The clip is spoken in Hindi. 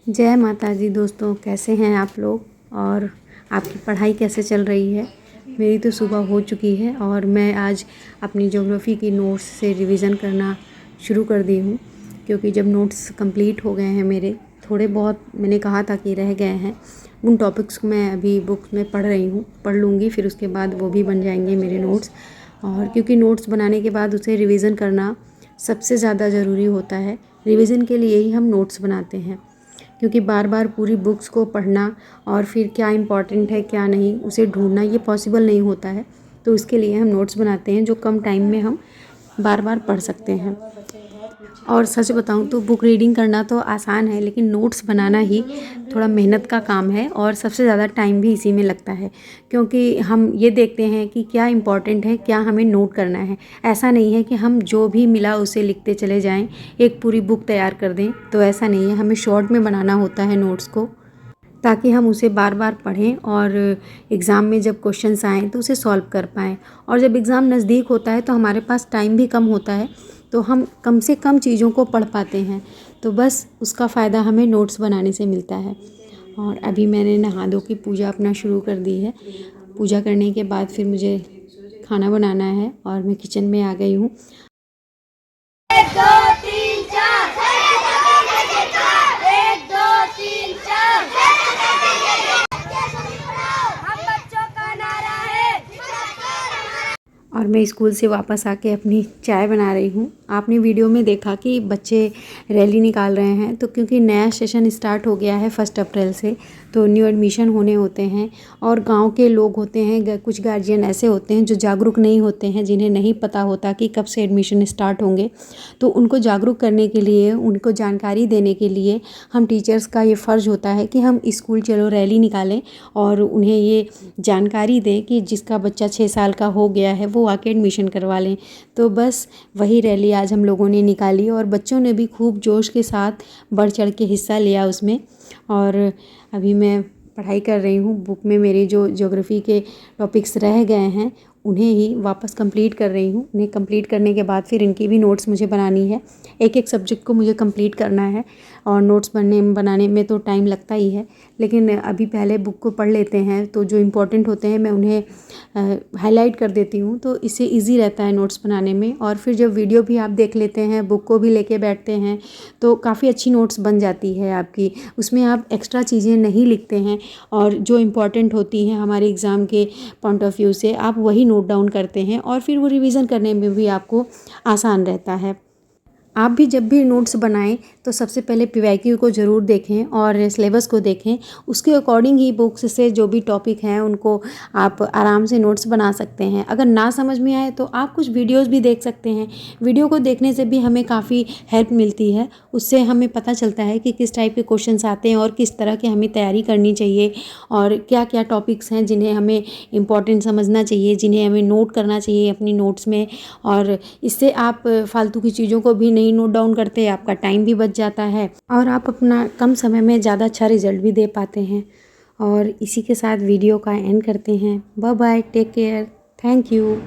जय माता दी दोस्तों, कैसे हैं आप लोग और आपकी पढ़ाई कैसे चल रही है। मेरी तो सुबह हो चुकी है और मैं आज अपनी ज्योग्राफ़ी की नोट्स से रिवीज़न करना शुरू कर दी हूँ, क्योंकि जब नोट्स कंप्लीट हो गए हैं मेरे, थोड़े बहुत मैंने कहा था कि रह गए हैं, उन टॉपिक्स को मैं अभी बुक में पढ़ रही हूँ, पढ़ लूँगी, फिर उसके बाद वो भी बन जाएंगे मेरे नोट्स। और क्योंकि नोट्स बनाने के बाद उसे रिवीज़न करना सबसे ज़्यादा ज़रूरी होता है। रिवीज़न के लिए ही हम नोट्स बनाते हैं, क्योंकि बार बार पूरी बुक्स को पढ़ना और फिर क्या इम्पॉर्टेंट है क्या नहीं उसे ढूंढना ये पॉसिबल नहीं होता है। तो इसके लिए हम नोट्स बनाते हैं जो कम टाइम में हम बार बार पढ़ सकते हैं। और सच बताऊं तो बुक रीडिंग करना तो आसान है, लेकिन नोट्स बनाना ही थोड़ा मेहनत का काम है और सबसे ज़्यादा टाइम भी इसी में लगता है, क्योंकि हम ये देखते हैं कि क्या इम्पॉर्टेंट है, क्या हमें नोट करना है। ऐसा नहीं है कि हम जो भी मिला उसे लिखते चले जाएं, एक पूरी बुक तैयार कर दें, तो ऐसा नहीं है। हमें शॉर्ट में बनाना होता है नोट्स को, ताकि हम उसे बार बार पढ़ें और एग्ज़ाम में जब क्वेश्चंस आएँ तो उसे सॉल्व कर पाएँ। और जब एग्ज़ाम नज़दीक होता है तो हमारे पास टाइम भी कम होता है, तो हम कम से कम चीज़ों को पढ़ पाते हैं। तो बस उसका फ़ायदा हमें नोट्स बनाने से मिलता है। और अभी मैंने नहा धो के पूजा अपना शुरू कर दी है। पूजा करने के बाद फिर मुझे खाना बनाना है और मैं किचन में आ गई हूँ। 1 2 3 4 1 2 3 4 हम बच्चों का नारा है। और मैं स्कूल से वापस आके अपनी चाय बना रही हूँ। आपने वीडियो में देखा कि बच्चे रैली निकाल रहे हैं, तो क्योंकि नया सेशन स्टार्ट हो गया है 1 अप्रैल से, तो न्यू एडमिशन होने होते हैं और गांव के लोग होते हैं, कुछ गार्जियन ऐसे होते हैं जो जागरूक नहीं होते हैं, जिन्हें नहीं पता होता कि कब से एडमिशन स्टार्ट होंगे। तो उनको जागरूक करने के लिए, उनको जानकारी देने के लिए हम टीचर्स का ये फ़र्ज़ होता है कि हम स्कूल चलो रैली निकालें और उन्हें ये जानकारी दें कि जिसका बच्चा 6 साल का हो गया है वो आके एडमिशन करवा लें। तो बस वही रैली आज हम लोगों ने निकाली और बच्चों ने भी खूब जोश के साथ बढ़ चढ़ के हिस्सा लिया उसमें। और अभी मैं पढ़ाई कर रही हूँ। बुक में मेरे जो ज्योग्राफी के टॉपिक्स रह गए हैं उन्हें ही वापस कंप्लीट कर रही हूँ। उन्हें कंप्लीट करने के बाद फिर इनकी भी नोट्स मुझे बनानी है। एक एक सब्जेक्ट को मुझे कंप्लीट करना है और नोट्स बनाने में तो टाइम लगता ही है, लेकिन अभी पहले बुक को पढ़ लेते हैं तो जो इम्पोर्टेंट होते हैं मैं उन्हें हाईलाइट कर देती हूँ, तो इससे ईजी रहता है नोट्स बनाने में। और फिर जब वीडियो भी आप देख लेते हैं, बुक को भी लेके बैठते हैं, तो काफ़ी अच्छी नोट्स बन जाती है आपकी। उसमें आप एक्स्ट्रा चीज़ें नहीं लिखते हैं और जो इम्पॉर्टेंट होती हैं हमारे एग्ज़ाम के पॉइंट ऑफ व्यू से आप वही नोट डाउन करते हैं और फिर वो रिवीज़न करने में भी आपको आसान रहता है। आप भी जब भी नोट्स बनाएं तो सबसे पहले पीवाईक्यू को ज़रूर देखें और सिलेबस को देखें। उसके अकॉर्डिंग ही बुक्स से जो भी टॉपिक हैं उनको आप आराम से नोट्स बना सकते हैं। अगर ना समझ में आए तो आप कुछ वीडियोस भी देख सकते हैं। वीडियो को देखने से भी हमें काफ़ी हेल्प मिलती है। उससे हमें पता चलता है कि किस टाइप के क्वेश्चंस आते हैं और किस तरह की हमें तैयारी करनी चाहिए और क्या क्या टॉपिक्स हैं जिन्हें हमें इम्पॉर्टेंट समझना चाहिए, जिन्हें हमें नोट करना चाहिए अपनी नोट्स में। और इससे आप फालतू की चीज़ों को भी नहीं नोट डाउन करते, आपका टाइम भी बच जाता है और आप अपना कम समय में ज़्यादा अच्छा रिजल्ट भी दे पाते हैं। और इसी के साथ वीडियो का एंड करते हैं। Bye bye, take care, thank you.